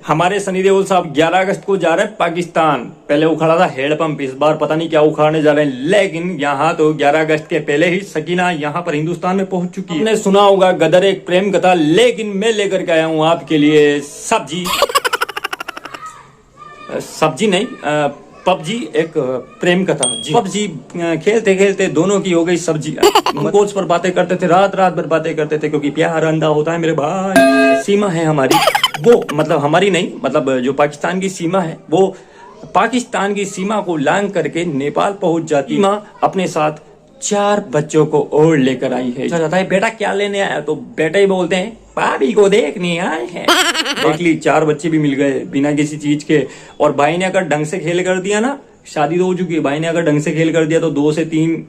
हमारे सनी देओल साहब 11 अगस्त को जा रहे हैं पाकिस्तान। पहले उखाड़ा था हेडपंप, इस बार पता नहीं क्या उखाड़ने जा रहे हैं, लेकिन यहाँ तो 11 अगस्त के पहले ही सकीना यहाँ पर हिंदुस्तान में पहुंच चुकी है। आपने सुना होगा गदर एक प्रेम कथा, लेकिन मैं लेकर के आया हूँ आपके लिए सब्जी नहीं, पबजी एक प्रेम कथा जी। पबजी खेलते खेलते दोनों की हो गई सब्जी। कोच पर बातें करते थे, रात रात भर बातें करते थे, क्योंकि प्यार अंधा होता है मेरे भाई। सीमा है हमारी, वो मतलब हमारी नहीं, मतलब जो पाकिस्तान की सीमा है, वो पाकिस्तान की सीमा को लांघ करके नेपाल पहुंच जाती। सीमा अपने साथ 4 बच्चों को और लेकर आई है। जाता है बेटा क्या लेने आया, तो बेटा ही बोलते हैं भाभी को देखने आए हैं। देख ली 4 बच्चे भी मिल गए बिना किसी चीज के। और भाई ने अगर ढंग से खेल कर दिया ना, शादी तो हो चुकी है, भाई ने अगर ढंग से खेल कर दिया तो 2 से 3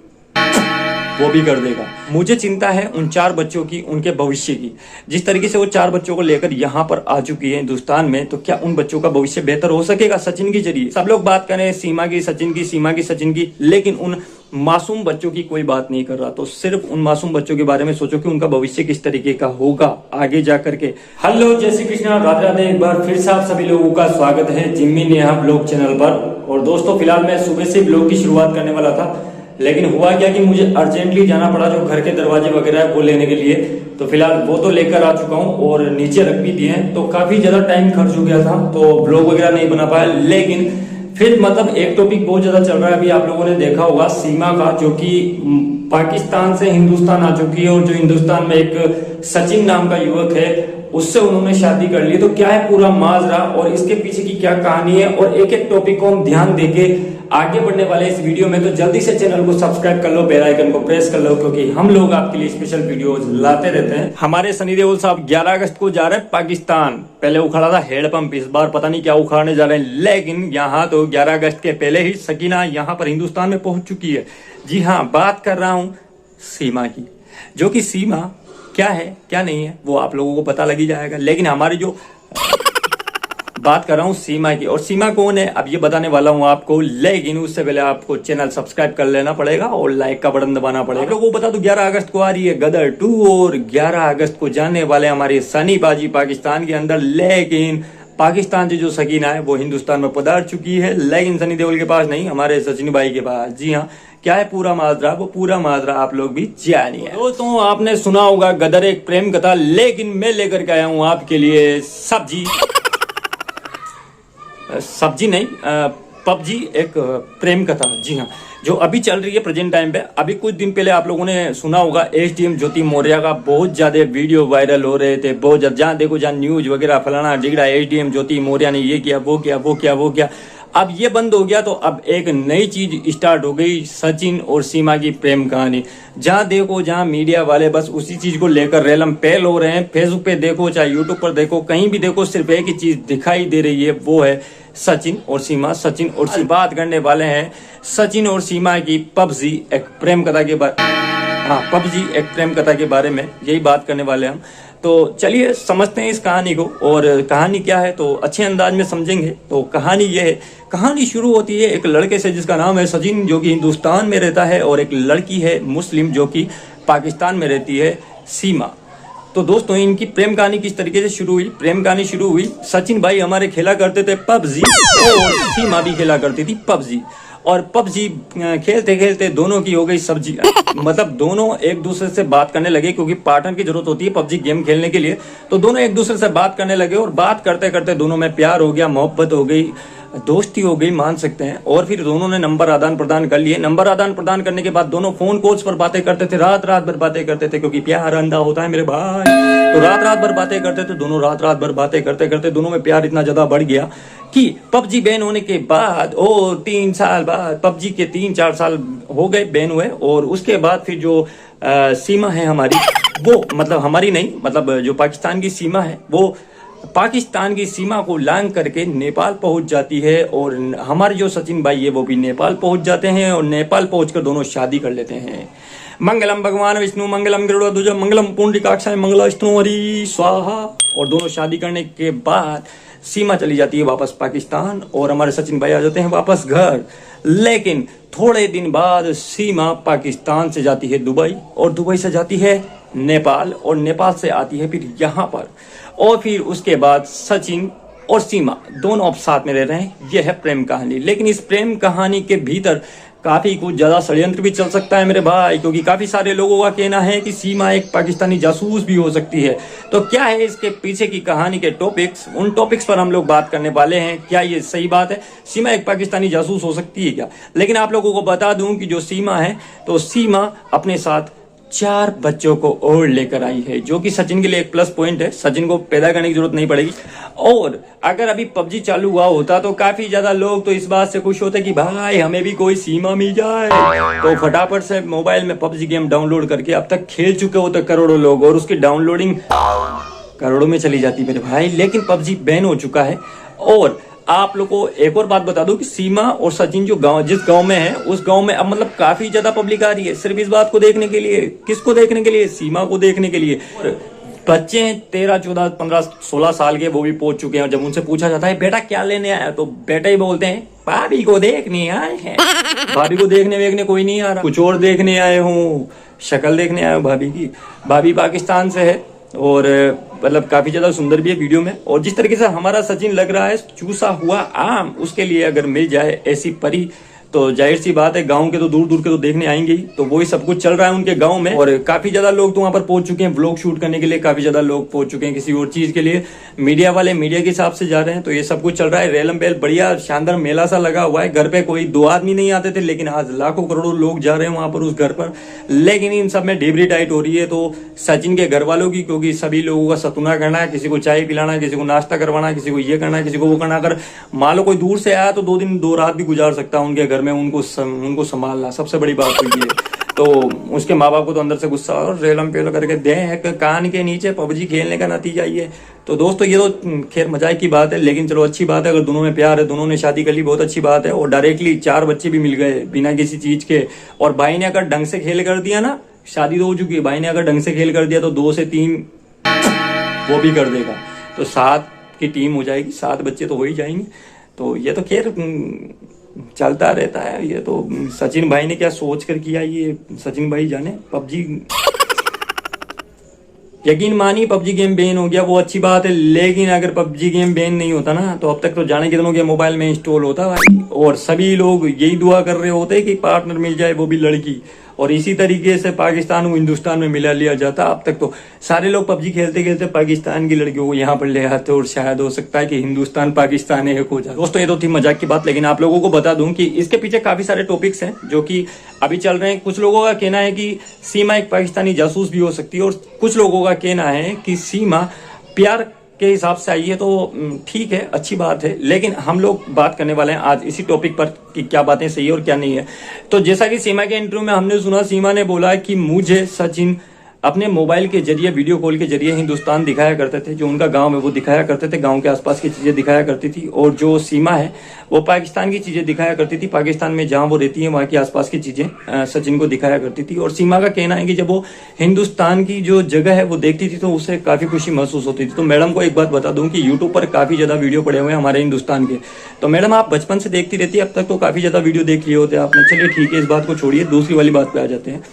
वो भी कर देगा। मुझे चिंता है उन 4 बच्चों की, उनके भविष्य की। जिस तरीके से वो 4 बच्चों को लेकर यहाँ पर आ चुकी है हिंदुस्तान में, तो क्या उन बच्चों का भविष्य बेहतर हो सकेगा सचिन के जरिए? सब लोग बात करें सीमा की, सचिन की, सीमा की, सचिन की, लेकिन उन मासूम बच्चों की कोई बात नहीं कर रहा। तो सिर्फ उन मासूम बच्चों के बारे में सोचो कि उनका भविष्य किस तरीके का होगा आगे जा करके। हेलो, जय श्री कृष्णा, राधे राधे। एक बार फिर से आप सभी लोगों का स्वागत है जिम्मी नेहा ब्लॉग चैनल पर। और दोस्तों, फिलहाल मैं सुबह से ब्लॉग की शुरुआत करने वाला था, लेकिन हुआ क्या कि मुझे अर्जेंटली जाना पड़ा जो घर के दरवाजे वगैरह है वो लेने के लिए। तो फिलहाल वो तो लेकर आ चुका हूँ और नीचे रख भी दिए हैं। तो काफी ज्यादा टाइम खर्च हो गया था, तो ब्लॉग वगैरह नहीं बना पाया। लेकिन फिर मतलब एक टॉपिक बहुत ज्यादा चल रहा है, अभी आप लोगों ने देखा होगा सीमा का, जो कि पाकिस्तान से हिंदुस्तान आ चुकी है। और जो हिंदुस्तान में एक सचिन नाम का युवक है, उससे उन्होंने शादी कर ली। तो क्या है पूरा माजरा और इसके पीछे की क्या कहानी है, और एक एक टॉपिक को हम ध्यान देके आगे बढ़ने वाले इस वीडियो में। तो जल्दी से चैनल को सब्सक्राइब कर लो, बेल आइकन को प्रेस कर लो, क्योंकि हम लोग आपके लिए स्पेशल वीडियोस लाते रहते हैं। हमारे सनी देओल साहब 11 अगस्त को जा रहे हैं पाकिस्तान। पहले उखाड़ा था हेडपंप, इस बार पता नहीं क्या उखाड़ने जा रहे हैं, लेकिन यहाँ तो 11 अगस्त के पहले ही सकीना यहाँ पर हिंदुस्तान में पहुंच चुकी है। जी हाँ, बात कर रहा हूँ सीमा की, जो कि सीमा क्या है क्या नहीं है वो आप लोगों को पता लग ही जाएगा। लेकिन हमारी जो बात कर रहा हूँ सीमा की, और सीमा कौन है अब ये बताने वाला हूँ आपको। लेकिन उससे पहले आपको चैनल सब्सक्राइब कर लेना पड़ेगा और लाइक का बटन दबाना पड़ेगा। आप लोगों को बता दूं 11 अगस्त को आ रही है गदर 2, और 11 अगस्त को जाने वाले हमारे सनी बाजी पाकिस्तान के अंदर। लेकिन पाकिस्तान से जो सकीना है वो हिंदुस्तान में पधार चुकी है, लेकिन सनी देओल के पास नहीं, हमारे सचिन भाई के पास। जी हाँ, क्या है पूरा माजरा, वो पूरा माजरा आप लोग भी जानिए। दोस्तों, आपने सुना होगा गदर एक प्रेम कथा, लेकिन मैं लेकर के आया हूँ आपके लिए सब्जी नहीं, पबजी एक प्रेम कथा। जी हाँ, जो अभी चल रही है प्रेजेंट टाइम पे। अभी कुछ दिन पहले आप लोगों ने सुना होगा एसडीएम ज्योति मौर्य का बहुत ज्यादा वीडियो वायरल हो रहे थे, बहुत ज्यादा, जहाँ देखो जहाँ न्यूज वगैरह फलाना डिगड़ा, एसडीएम ज्योति मौर्य ने ये किया, वो किया, वो किया, वो किया। अब ये बंद हो गया, तो अब एक नई चीज स्टार्ट हो गई, सचिन और सीमा की प्रेम कहानी। जहाँ देखो जहाँ मीडिया वाले बस उसी चीज को लेकर रेलम पेल हो रहे हैं। फेसबुक पे देखो, चाहे यूट्यूब पर देखो, कहीं भी देखो, सिर्फ एक ही चीज दिखाई दे रही है, वो है सचिन और सीमा, सचिन और सीमा। बात करने वाले हैं सचिन और सीमा की पबजी एक प्रेम कथा के बारे, हाँ, पबजी एक प्रेम कथा के बारे में यही बात करने वाले हम। तो चलिए समझते हैं इस कहानी को, और कहानी क्या है तो अच्छे अंदाज में समझेंगे। तो कहानी ये है, कहानी शुरू होती है एक लड़के से जिसका नाम है सचिन, जो कि हिंदुस्तान में रहता है, और एक लड़की है मुस्लिम जो कि पाकिस्तान में रहती है, सीमा। तो दोस्तों, इनकी प्रेम कहानी किस तरीके से शुरू हुई? प्रेम कहानी शुरू हुई, सचिन भाई हमारे खेला करते थे पबजी, और सीमा भी खेला करती थी पबजी। और पबजी खेलते खेलते दोनों की हो गई सब्जी। मतलब दोनों एक दूसरे से बात करने लगे, क्योंकि पार्टनर की जरूरत होती है पबजी गेम खेलने के लिए। तो दोनों एक दूसरे से बात करने लगे, और बात करते करते दोनों में प्यार हो गया, मोहब्बत हो गई, दोस्ती हो गई, मान सकते हैं। और फिर दोनों ने नंबर आदान प्रदान कर लिए। नंबर आदान प्रदान करने के बाद दोनों फोन कॉल्स पर बातें करते थे, रात रात भर बातें करते थे, क्योंकि प्यार अंधा होता है मेरे भाई। तो रात रात भर बातें करते थे दोनों, रात रात भर बातें करते करते दोनों में प्यार इतना ज्यादा बढ़ गया कि पबजी बैन होने के बाद, 3 साल बाद, पबजी के 3-4 साल हो गए बैन हुए। और उसके बाद फिर जो सीमा है हमारी, वो मतलब हमारी नहीं, मतलब जो पाकिस्तान की सीमा है, वो पाकिस्तान की सीमा को लांघ करके नेपाल पहुंच जाती है। और हमारे जो सचिन भाई है वो भी नेपाल पहुंच जाते हैं, और नेपाल पहुंचकर दोनों शादी कर लेते हैं। मंगलम भगवान विष्णु मंगलम गरुड़ध्वज मंगलम पुंडरीकाक्षाय मंगलाष्टो हरि स्वाहा। और दोनों शादी करने के बाद सीमा चली जाती है वापस पाकिस्तान, और हमारे सचिन भाई आ जाते हैं वापस घर। लेकिन थोड़े दिन बाद सीमा पाकिस्तान से जाती है दुबई, और दुबई से जाती है नेपाल, और नेपाल से आती है फिर यहाँ पर। और फिर उसके बाद सचिन और सीमा दोनों अब साथ में रह रहे हैं। यह है प्रेम कहानी। लेकिन इस प्रेम कहानी के भीतर काफी कुछ ज्यादा षड्यंत्र भी चल सकता है मेरे भाई, क्योंकि काफी सारे लोगों का कहना है कि सीमा एक पाकिस्तानी जासूस भी हो सकती है। तो क्या है इसके पीछे की कहानी के टॉपिक्स, उन टॉपिक्स पर हम लोग बात करने वाले हैं। क्या ये सही बात है, सीमा एक पाकिस्तानी जासूस हो सकती है क्या? लेकिन आप लोगों को बता दूं कि जो सीमा है, तो सीमा अपने साथ 4 बच्चों को और लेकर आई है, जो कि सचिन के लिए एक प्लस पॉइंट है। सचिन को पैदा करने की जरूरत नहीं पड़ेगी। और अगर अभी पबजी चालू हुआ होता तो काफी ज्यादा लोग तो इस बात से खुश होते कि भाई हमें भी कोई सीमा मिल जाए, तो फटाफट से मोबाइल में पबजी गेम डाउनलोड करके अब तक खेल चुके होते करोड़ों लोग, और उसकी डाउनलोडिंग करोड़ों में चली जाती मेरे भाई। लेकिन पबजी बैन हो चुका है। और आप लोग को एक और बात बता दूं कि सीमा और सचिन जो गांव, जिस गांव में है, उस गांव में अब मतलब काफी ज्यादा पब्लिक आ रही है सिर्फ इस बात को देखने के लिए। किसको देखने के लिए? सीमा को देखने के लिए। बच्चे हैं 13, 14, 15, 16 साल के, वो भी पहुंच चुके हैं। जब उनसे पूछा जाता है बेटा क्या लेने आया, तो बेटा ही बोलते हैं भाभी को देखने आए हैं। भाभी को देखने कोई नहीं आ रहा, कुछ और देखने आए हूँ, शक्ल देखने आए हूँ भाभी की। भाभी पाकिस्तान से है और मतलब काफी ज्यादा सुंदर भी है वीडियो में। और जिस तरीके से हमारा सचिन लग रहा है चूसा हुआ आम, उसके लिए अगर मिल जाए ऐसी परी, तो जाहिर सी बात है गांव के तो दूर दूर के तो देखने आएंगे ही। तो वही सब कुछ चल रहा है उनके गांव में। और काफी ज्यादा लोग तो वहां पर पहुंच चुके हैं व्लॉग शूट करने के लिए, काफी ज्यादा लोग पहुंच चुके हैं किसी और चीज के लिए। मीडिया वाले मीडिया के हिसाब से जा रहे हैं। तो ये सब कुछ चल रहा है। रेलम बेल बढ़िया शानदार मेला सा लगा हुआ है। घर पे कोई 2 आदमी नहीं आते थे, लेकिन आज लाखों करोड़ों लोग जा रहे हैं वहां पर उस घर पर। लेकिन इन सब में ढेबरी टाइट हो रही है तो सचिन के घर वालों की, क्योंकि सभी लोगों का सतुना करना है, किसी को चाय पिलाना, किसी को नाश्ता करवाना, किसी को ये करना, किसी को वो करना। अगर मान लो कोई दूर से आया तो 2 दिन 2 रात भी गुजार सकता है उनके घर में, उनको संभालना सबसे बड़ी बात हुई है। तो उसके माँ बाप को तो अंदर से गुस्सा और रेलम पेल करके दे कान के नीचे पबजी खेलने का नतीजा ये। तो दोस्तों ये तो खैर मजाक की बात है, लेकिन चलो अच्छी बात है अगर दोनों में प्यार है, दोनों ने शादी कर ली, बहुत अच्छी बात है। और डायरेक्टली 4 बच्चे भी मिल गए बिना किसी चीज के। और भाई ने अगर ढंग से खेल कर दिया ना, शादी तो हो चुकी है, भाई ने अगर ढंग से खेल कर दिया तो 2 से 3 वो भी कर देगा, तो 7 की टीम हो जाएगी, 7 बच्चे तो हो ही जाएंगे। तो ये तो खैर चलता रहता है। ये तो सचिन भाई ने क्या सोच कर किया, ये सचिन भाई जाने। पबजी यकीन मानिए पबजी गेम बैन हो गया वो अच्छी बात है, लेकिन अगर पबजी गेम बैन नहीं होता ना तो अब तक तो जाने कितनों के मोबाइल में इंस्टॉल होता भाई। और सभी लोग यही दुआ कर रहे होते कि पार्टनर मिल जाए, वो भी लड़की, और इसी तरीके से पाकिस्तान को हिंदुस्तान में मिला लिया जाता। अब तक तो सारे लोग पबजी खेलते खेलते पाकिस्तान की लड़कियों को यहाँ पर ले आते, और शायद हो सकता है कि हिंदुस्तान पाकिस्तान एक हो जाए। दोस्तों ये तो थी मजाक की बात, लेकिन आप लोगों को बता दूं कि इसके पीछे काफी सारे टॉपिक्स हैं जो कि अभी चल रहे हैं। कुछ लोगों का कहना है कि सीमा एक पाकिस्तानी जासूस भी हो सकती है, और कुछ लोगों का कहना है कि सीमा प्यार के हिसाब से आई है। तो ठीक है, अच्छी बात है, लेकिन हम लोग बात करने वाले हैं आज इसी टॉपिक पर कि क्या बातें सही है और क्या नहीं है। तो जैसा कि सीमा के इंटरव्यू में हमने सुना, सीमा ने बोला कि मुझे सचिन अपने मोबाइल के जरिए, वीडियो कॉल के जरिए हिंदुस्तान दिखाया करते थे, जो उनका गांव है वो दिखाया करते थे, गांव के आसपास की चीजें दिखाया करती थी। और जो सीमा है वो पाकिस्तान की चीजें दिखाया करती थी, पाकिस्तान में जहां वो रहती है वहां की आसपास की चीजें सचिन को दिखाया करती थी। और सीमा का कहना है कि जब वो हिंदुस्तान की जो जगह है वो देखती थी तो उसे काफी खुशी महसूस होती थी। तो मैडम को एक बात बता दूं कि यूट्यूब पर काफी ज्यादा वीडियो पड़े हुए हैं हमारे हिंदुस्तान के। तो मैडम आप बचपन से देखती रहती है, अब तक तो काफी ज्यादा वीडियो देख लिए होते आपने। चलिए ठीक है, इस बात को छोड़िए, दूसरी वाली बात पे आ जाते हैं।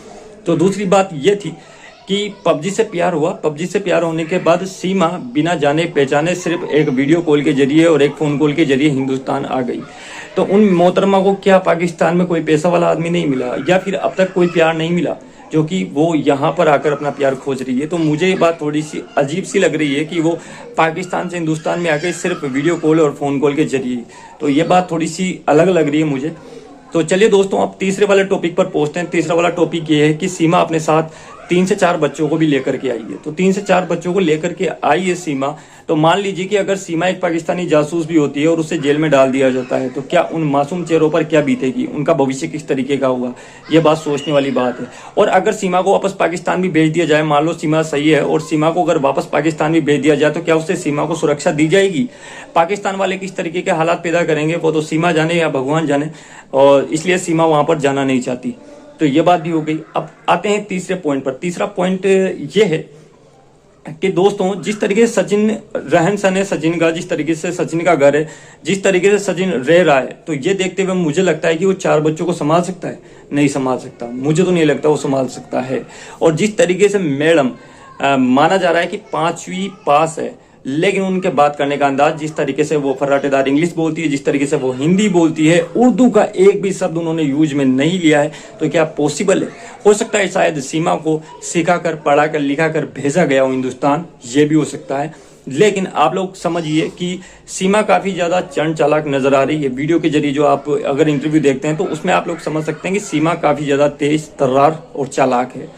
तो दूसरी बात ये थी कि पबजी से प्यार हुआ। पबजी से प्यार होने के बाद सीमा बिना जाने पहचाने सिर्फ एक वीडियो कॉल के जरिए और एक फोन कॉल के जरिए हिंदुस्तान आ गई। तो उन मोहतरमा को क्या पाकिस्तान में कोई पैसा वाला आदमी नहीं मिला, या फिर अब तक कोई प्यार नहीं मिला जो कि वो यहाँ पर आकर अपना प्यार खोज रही है? तो मुझे ये बात थोड़ी सी अजीब सी लग रही है कि वो पाकिस्तान से हिंदुस्तान में आके सिर्फ वीडियो कॉल और फोन कॉल के जरिए। तो ये बात थोड़ी सी अलग लग रही है मुझे। तो चलिए दोस्तों अब तीसरे वाले टॉपिक पर पहुंचते हैं। तीसरा वाला टॉपिक ये है कि सीमा अपने साथ 3 से 4 बच्चों को भी लेकर के आई है। तो 3 से 4 बच्चों को लेकर के आई है सीमा। तो मान लीजिए कि अगर सीमा एक पाकिस्तानी जासूस भी होती है और उसे जेल में डाल दिया जाता है, तो क्या उन मासूम चेहरों पर क्या बीतेगी, उनका भविष्य किस तरीके का होगा, ये बात सोचने वाली बात है। और अगर सीमा को वापस पाकिस्तान भी भेज दिया जाए, मान लो सीमा सही है और सीमा को अगर वापस पाकिस्तान भी भेज दिया जाए, तो क्या उससे सीमा को सुरक्षा दी जाएगी? पाकिस्तान वाले किस तरीके के हालात पैदा करेंगे वो तो सीमा जाने या भगवान जाने, और इसलिए सीमा वहां पर जाना नहीं चाहती। तो ये बात भी हो गई। अब आते हैं तीसरे पॉइंट पर। तीसरा पॉइंट ये है कि दोस्तों जिस तरीके से सचिन रहन सहन है सचिन का, जिस तरीके से सचिन का घर है, जिस तरीके से सचिन रह रहा है, तो ये देखते हुए मुझे लगता है कि वो 4 बच्चों को संभाल सकता है? नहीं संभाल सकता, मुझे तो नहीं लगता वो संभाल सकता है। और जिस तरीके से मैडम माना जा रहा है कि 5वीं पास है, लेकिन उनके बात करने का अंदाज, जिस तरीके से वो फर्राटेदार इंग्लिश बोलती है, जिस तरीके से वो हिंदी बोलती है, उर्दू का एक भी शब्द उन्होंने यूज में नहीं लिया है, तो क्या पॉसिबल है? हो सकता है शायद सीमा को सिखा कर, पढ़ा कर, लिखा कर भेजा गया हो हिंदुस्तान, ये भी हो सकता है। लेकिन आप लोग समझिए कि सीमा काफी ज्यादा चंड चालाक नजर आ रही है। वीडियो के जरिए जो आप अगर इंटरव्यू देखते हैं तो उसमें आप लोग समझ सकते हैं कि सीमा काफी ज्यादा तेज, तर्रार और चालाक है।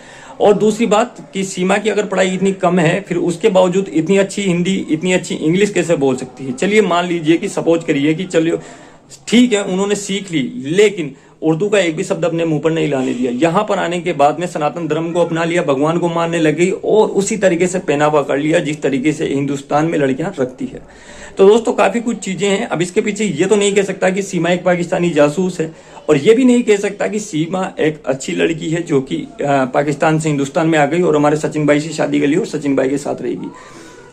और दूसरी बात कि सीमा की अगर पढ़ाई इतनी कम है, फिर उसके बावजूद इतनी अच्छी हिंदी, इतनी अच्छी इंग्लिश कैसे बोल सकती है? चलिए मान लीजिए कि सपोज करिए कि चलिए ठीक है उन्होंने सीख ली, लेकिन उर्दू का एक भी शब्द अपने मुंह पर नहीं लाने दिया। यहाँ पर आने के बाद में सनातन धर्म को अपना लिया, भगवान को मानने लग गई और उसी तरीके से पहनावा कर लिया जिस तरीके से हिंदुस्तान में लड़कियां रखती है। तो दोस्तों काफी कुछ चीजें हैं। अब इसके पीछे ये तो नहीं कह सकता कि सीमा एक पाकिस्तानी जासूस है, और ये भी नहीं कह सकता कि सीमा एक अच्छी लड़की है जो कि पाकिस्तान से हिंदुस्तान में आ गई और हमारे सचिन भाई से शादी कर ली और सचिन भाई के साथ रहेगी।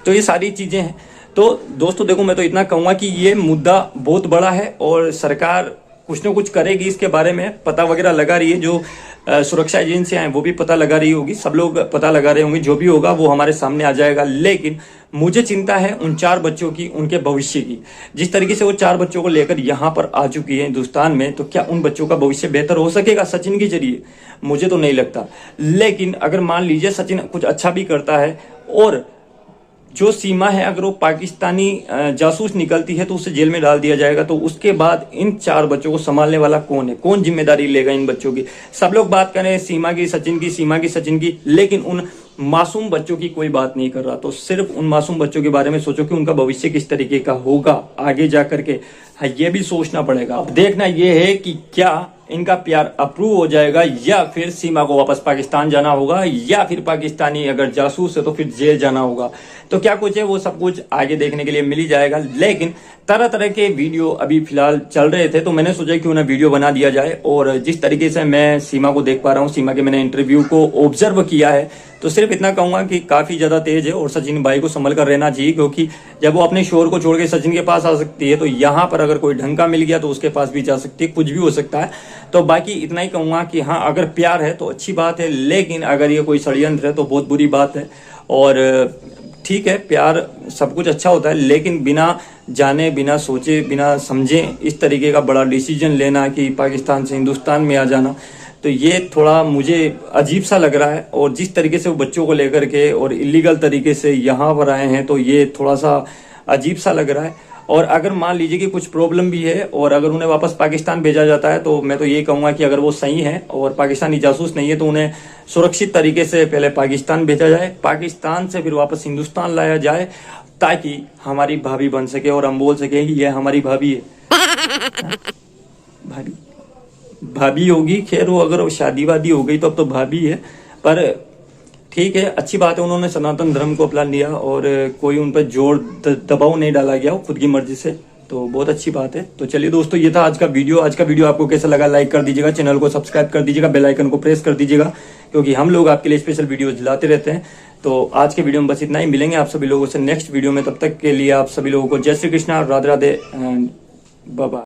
तो ये सारी चीजें हैं। तो दोस्तों देखो, मैं तो इतना कहूंगा कि ये मुद्दा बहुत बड़ा है और सरकार कुछ न कुछ करेगी इसके बारे में, पता वगैरह लगा रही है। जो सुरक्षा एजेंसियां हैं वो भी पता लगा रही होगी, सब लोग पता लगा रहे होंगे, जो भी होगा वो हमारे सामने आ जाएगा। लेकिन मुझे चिंता है उन 4 बच्चों की, उनके भविष्य की। जिस तरीके से वो 4 बच्चों को लेकर यहाँ पर आ चुकी है हिंदुस्तान में, तो क्या उन बच्चों का भविष्य बेहतर हो सकेगा सचिन के जरिए? मुझे तो नहीं लगता। लेकिन अगर मान लीजिए सचिन कुछ अच्छा भी करता है और जो सीमा है अगर वो पाकिस्तानी जासूस निकलती है तो उसे जेल में डाल दिया जाएगा, तो उसके बाद इन 4 बच्चों को संभालने वाला कौन है? कौन जिम्मेदारी लेगा इन बच्चों की? सब लोग बात करें सीमा की, सचिन की, सीमा की, सचिन की, लेकिन उन मासूम बच्चों की कोई बात नहीं कर रहा। तो सिर्फ उन मासूम बच्चों के बारे में सोचो कि उनका भविष्य किस तरीके का होगा आगे जा करके। हाँ, ये भी सोचना पड़ेगा। अब देखना ये है कि क्या इनका प्यार अप्रूव हो जाएगा या फिर सीमा को वापस पाकिस्तान जाना होगा, या फिर पाकिस्तानी अगर जासूस है तो फिर जेल जाना होगा। तो क्या कुछ है वो सब कुछ आगे देखने के लिए मिल ही जाएगा। लेकिन तरह तरह के वीडियो अभी फिलहाल चल रहे थे, तो मैंने सोचा क्यों ना वीडियो बना दिया जाए। और जिस तरीके से मैं सीमा को देख पा रहा हूँ, सीमा के मैंने इंटरव्यू को ऑब्जर्व किया है, तो सिर्फ इतना कहूंगा कि काफी ज्यादा तेज है और सचिन भाई को संभल कर रहना चाहिए, क्योंकि जब वो अपने शोर को छोड़ के सचिन के पास आ सकती है तो यहाँ पर अगर कोई ढंग का मिल गया तो उसके पास भी जा सकती है, कुछ भी हो सकता है। तो बाकी इतना ही कहूंगा कि हाँ, अगर प्यार है तो अच्छी बात है, लेकिन अगर ये कोई षड्यंत्र है तो बहुत बुरी बात है। और ठीक है, प्यार सब कुछ अच्छा होता है, लेकिन बिना जाने, बिना सोचे, बिना समझे इस तरीके का बड़ा डिसीजन लेना कि पाकिस्तान से हिंदुस्तान में आ जाना, तो ये थोड़ा मुझे अजीब सा लग रहा है। और जिस तरीके से वो बच्चों को लेकर के और इलीगल तरीके से यहाँ पर आए हैं, तो ये थोड़ा सा अजीब सा लग रहा है। और अगर मान लीजिए कि कुछ प्रॉब्लम भी है और अगर उन्हें वापस पाकिस्तान भेजा जाता है, तो मैं तो ये कहूंगा कि अगर वो सही है और पाकिस्तानी जासूस नहीं है तो उन्हें सुरक्षित तरीके से पहले पाकिस्तान भेजा जाए, पाकिस्तान से फिर वापस हिंदुस्तान लाया जाए, ताकि हमारी भाभी बन सके और हम बोल सके कि यह हमारी भाभी है। भाभी होगी, खैर वो अगर शादी वादी हो गई तो अब तो भाभी है, पर ठीक है, अच्छी बात है उन्होंने सनातन धर्म को अपना लिया और कोई उन पर जोर दबाव नहीं डाला गया, खुद की मर्जी से, तो बहुत अच्छी बात है। तो चलिए दोस्तों, ये था आज का वीडियो। आज का वीडियो आपको कैसा लगा लाइक कर दीजिएगा, चैनल को सब्सक्राइब कर दीजिएगा, बेल आइकन को प्रेस कर दीजिएगा, क्योंकि हम लोग आपके लिए स्पेशल वीडियोज लाते रहते हैं। तो आज के वीडियो में बस इतना ही, मिलेंगे आप सभी लोगों से नेक्स्ट वीडियो में। तब तक के लिए आप सभी लोगों को जय श्री कृष्णा, राधे राधे, बाय बाय।